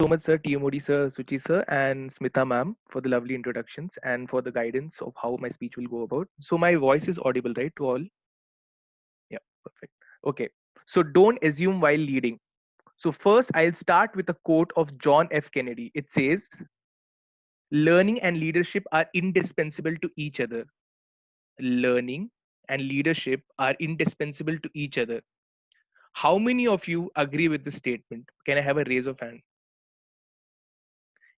So much, sir, TMOD sir, Suchi sir, and Smita ma'am for the lovely introductions and for the guidance of how my speech will go about. So my voice is audible, right, to all? Yeah, perfect. Okay. So don't assume while leading. So first, I'll start with a quote of John F. Kennedy. It says, "Learning and leadership are indispensable to each other." Learning and leadership are indispensable to each other. How many of you agree with this statement? Can I have a raise of hand?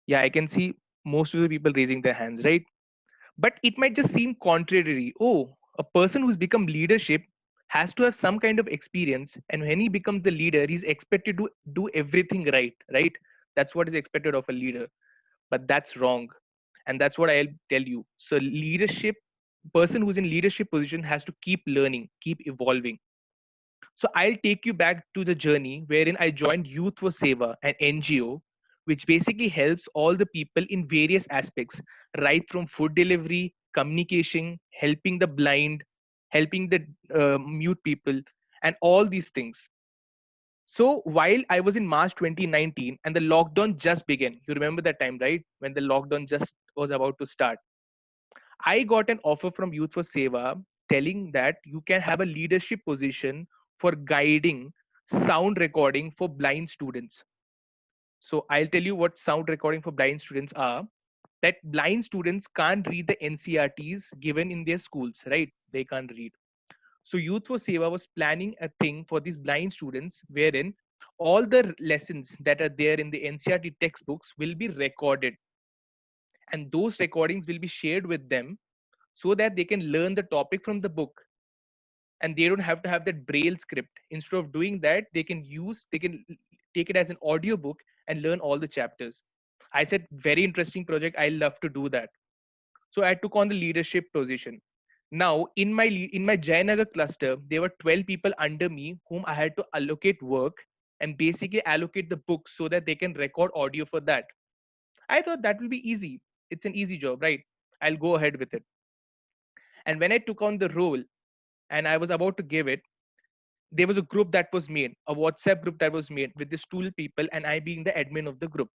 Yeah, I can see most of the people raising their hands, right? But it might just seem contrary. Oh, a person who's become leadership has to have some kind of experience, and when he becomes the leader, he's expected to do everything right, right? That's what is expected of a leader. But that's wrong. And that's what I'll tell you. So leadership, person who's in leadership position has to keep learning, keep evolving. So I'll take you back to the journey wherein I joined Youth for Seva, an NGO, which basically helps all the people in various aspects, right from food delivery, communication, helping the blind, helping the mute people, and all these things. So while I was in March 2019 and the lockdown just began, you remember that time, right? When the lockdown just was about to start, I got an offer from Youth for Seva telling that you can have a leadership position for guiding sound recording for blind students. So I'll tell you what sound recording for blind students are. That blind students can't read the NCRTs given in their schools, right? They can't read. So Youth for Seva was planning a thing for these blind students wherein all the lessons that are there in the NCRT textbooks will be recorded, and those recordings will be shared with them so that they can learn the topic from the book, and they don't have to have that braille script. Instead of doing that, they can take it as an audio book and learn all the chapters. I said, very interesting project, I love to do that. So I took on the leadership position. Now in my Jayanagar cluster, there were 12 people under me whom I had to allocate work and basically allocate the books so that they can record audio for that. I thought that will be easy. It's an easy job, right? I'll go ahead with it. And when I took on the role and I was about to give it, there was a group that was made, a WhatsApp group that was made with these 12 people, and I being the admin of the group.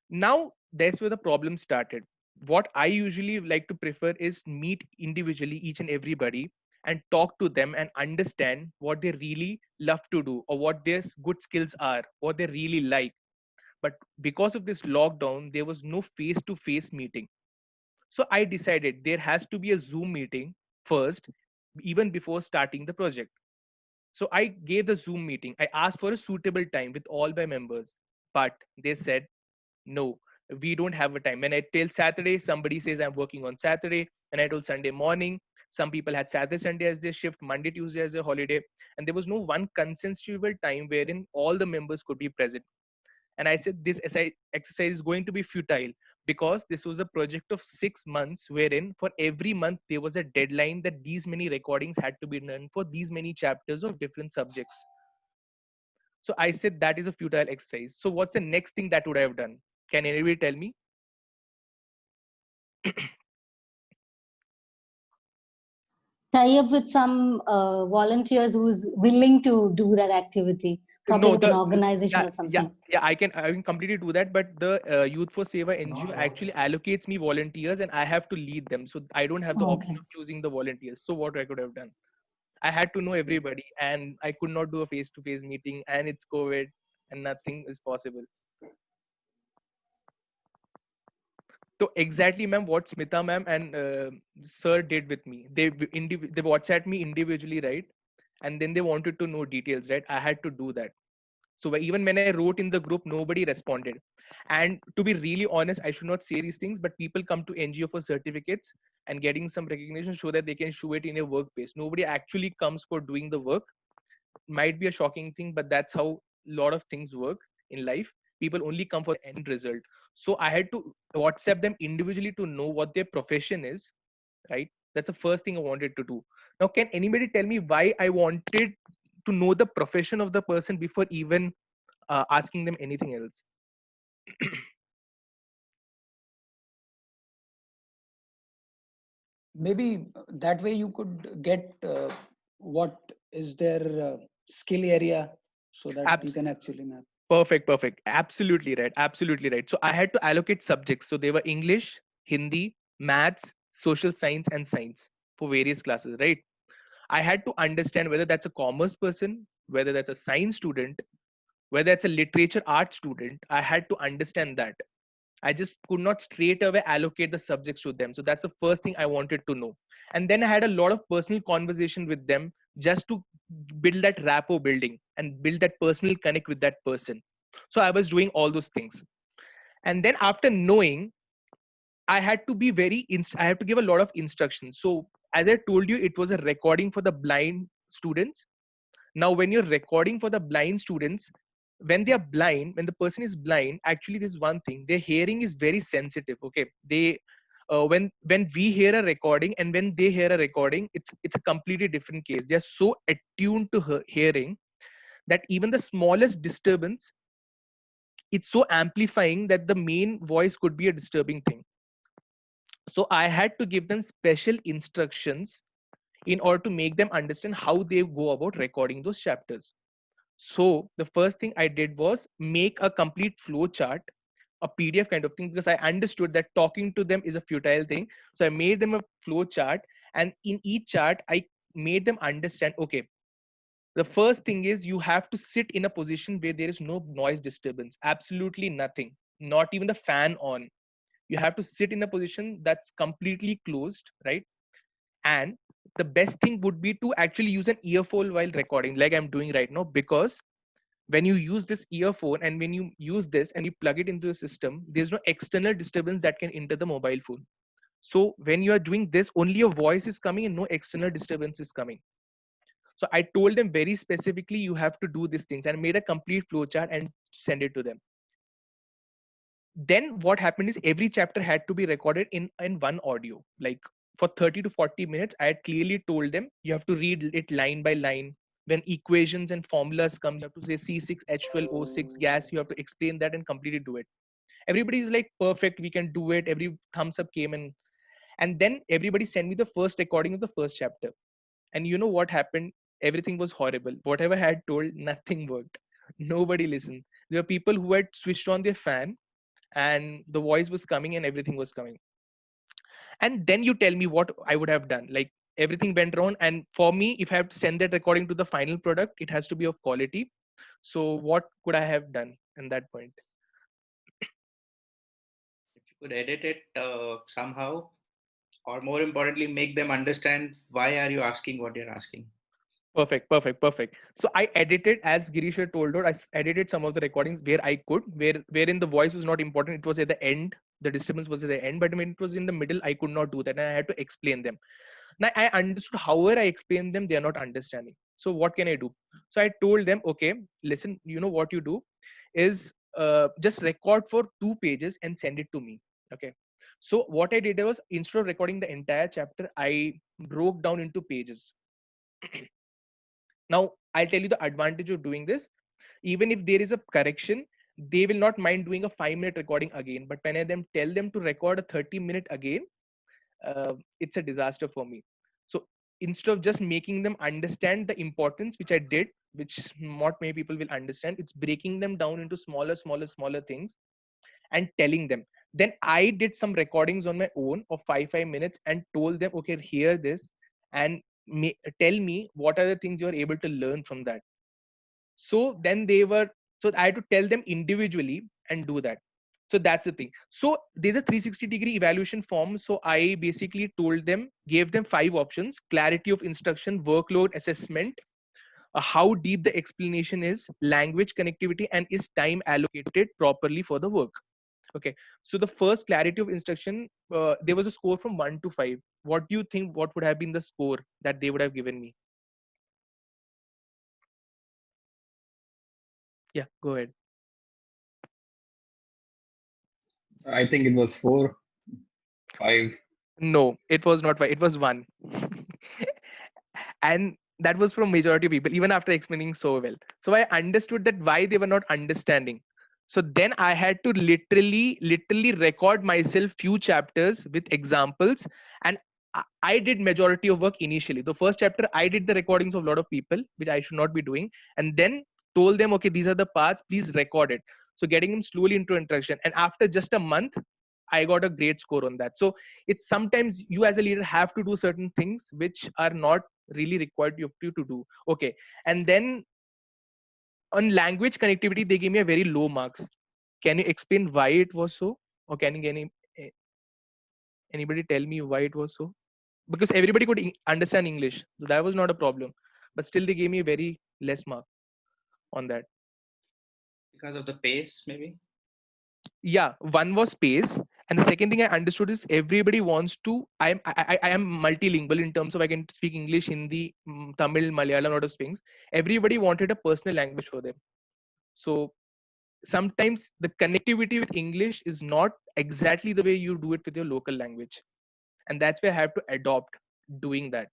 Now, that's where the problem started. What I usually like to prefer is meet individually each and everybody and talk to them and understand what they really love to do or what their good skills are, what they really like. But because of this lockdown, there was no face to face meeting. So I decided there has to be a Zoom meeting first, even before starting the project. So I gave the Zoom meeting. I asked for a suitable time with all my members, but they said, no, we don't have a time. When I tell Saturday, somebody says I'm working on Saturday. And I told Sunday morning, some people had Saturday, Sunday as their shift, Monday, Tuesday as a holiday. And there was no one consensual time wherein all the members could be present. And I said, this exercise is going to be futile because this was a project of 6 months, wherein for every month there was a deadline that these many recordings had to be done for these many chapters of different subjects. So I said that is a futile exercise. So what's the next thing that would I have done? Can anybody tell me? Tie up with some volunteers who's willing to do that activity, probably No, with an organization yeah, or yeah, something. yeah. I can completely do that, but the Youth for Seva NGO actually allocates me volunteers, and I have to lead them. So I don't have the option Okay. of choosing the volunteers. So what I could have done, I had to know everybody, and I could not do a face-to-face meeting, and it's COVID, and nothing is possible. So exactly, ma'am, what Smita ma'am and sir did with me, they WhatsApp me individually, right? And then they wanted to know details, right? I had to do that. So even when I wrote in the group, nobody responded. And to be really honest, I should not say these things, but people come to NGO for certificates and getting some recognition so that they can show it in a workplace. Nobody actually comes for doing the work. Might be a shocking thing, but that's how a lot of things work in life. People only come for the end result. So I had to WhatsApp them individually to know what their profession is, right? That's the first thing I wanted to do. Now, can anybody tell me why I wanted to know the profession of the person before even asking them anything else? Maybe that way you could get what is their skill area so that you Abs- can actually map. Perfect. Absolutely right. Absolutely right. So I had to allocate subjects. So they were English, Hindi, maths, social science, and science for various classes, right? I had to understand whether that's a commerce person, whether that's a science student, whether it's a literature art student. I had to understand that. I just could not straight away allocate the subjects to them. So that's the first thing I wanted to know. And then I had a lot of personal conversation with them just to build that rapport building and build that personal connect with that person. So I was doing all those things. And then after knowing, I had to be I have to give a lot of instructions. So as I told you, it was a recording for the blind students. Now when you're recording for the blind students, when they are blind, when the person is blind, actually there's one thing, their hearing is very sensitive. Okay, they when we hear a recording and when they hear a recording, it's a completely different case. They are so attuned to hearing that even the smallest disturbance, it's so amplifying that the main voice could be a disturbing thing. So I had to give them special instructions in order to make them understand how they go about recording those chapters. So the first thing I did was make a complete flow chart, a PDF kind of thing, because I understood that talking to them is a futile thing. So I made them a flow chart, and in each chart, I made them understand, okay, the first thing is you have to sit in a position where there is no noise disturbance, absolutely nothing, not even the fan on. You have to sit in a position that's completely closed, right? And the best thing would be to actually use an earphone while recording, like I'm doing right now, because when you use this earphone and when you use this and you plug it into the system, there's no external disturbance that can enter the mobile phone. So when you are doing this, only your voice is coming and no external disturbance is coming. So I told them very specifically, you have to do these things, and made a complete flowchart and send it to them. Then what happened is every chapter had to be recorded in one audio, like for 30 to 40 minutes. I had clearly told them you have to read it line by line. When equations and formulas come, you have to say C6H12O6 gas, you have to explain that and completely do it. Everybody is like, perfect, we can do it. Every thumbs up came in. And then everybody sent me the first recording of the first chapter. And you know what happened? Everything was horrible. Whatever I had told, nothing worked. Nobody listened. There were people who had switched on their fan and the voice was coming and everything was coming. And then you tell me what I would have done. Like, everything went wrong, and for me, if I have to send that recording to the final product, it has to be of quality. So what could I have done in that point? If you could edit it somehow, or more importantly, make them understand why are you asking what you're asking. Perfect. So I edited, as Girish had told her, edited some of the recordings where I could, wherein the voice was not important. It was at the end. The disturbance was at the end, but when it was in the middle, I could not do that, and I had to explain them. Now I understood. However, I explained them, they are not understanding. So what can I do? So I told them, okay, listen, you know what you do is just record for 2 pages and send it to me. Okay. So what I did was, instead of recording the entire chapter, I broke down into pages. Now, I'll tell you the advantage of doing this. Even if there is a correction, they will not mind doing a 5-minute recording again. But when I tell them to record a 30-minute again, it's a disaster for me. So instead of just making them understand the importance, which I did, which not many people will understand, it's breaking them down into smaller things and telling them. Then I did some recordings on my own of 5 minutes and told them, okay, hear this and tell me what are the things you are able to learn from that. So then so I had to tell them individually and do that. So that's the thing. So there's a 360-degree evaluation form. So I basically gave them 5 options: clarity of instruction, workload assessment, how deep the explanation is, language connectivity, and is time allocated properly for the work. Okay. So the first, clarity of instruction, there was a score from 1 to 5. What do you think? What would have been the score that they would have given me? Yeah, go ahead. I think it was 4, 5. No, it was not 5. It was 1. And that was from majority of people, even after explaining so well. So I understood that why they were not understanding. So then I had to literally record myself few chapters with examples, and I did majority of work initially. The first chapter I did the recordings of a lot of people, which I should not be doing, and then told them, okay, these are the paths, please record it. So getting them slowly into introduction, and after just a month, I got a great score on that. So it's sometimes you as a leader have to do certain things which are not really required of you to do. Okay, and then on language connectivity, they gave me a very low marks. Can you explain why it was so, or can anybody tell me why it was so? Because everybody could understand English, so that was not a problem. But still, they gave me a very less mark on that. Because of the pace, maybe. Yeah, one was pace, and the second thing I understood is everybody wants to. I am multilingual in terms of I can speak English, Hindi, Tamil, Malayalam, lot of things. Everybody wanted a personal language for them. So sometimes the connectivity with English is not exactly the way you do it with your local language, and that's where I have to adopt doing that.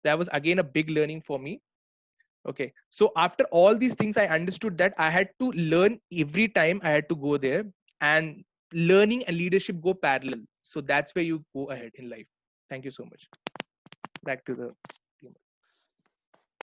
That was again a big learning for me. Okay, so after all these things, I understood that I had to learn every time I had to go there, and learning and leadership go parallel. So that's where you go ahead in life. Thank you so much. Back to the team.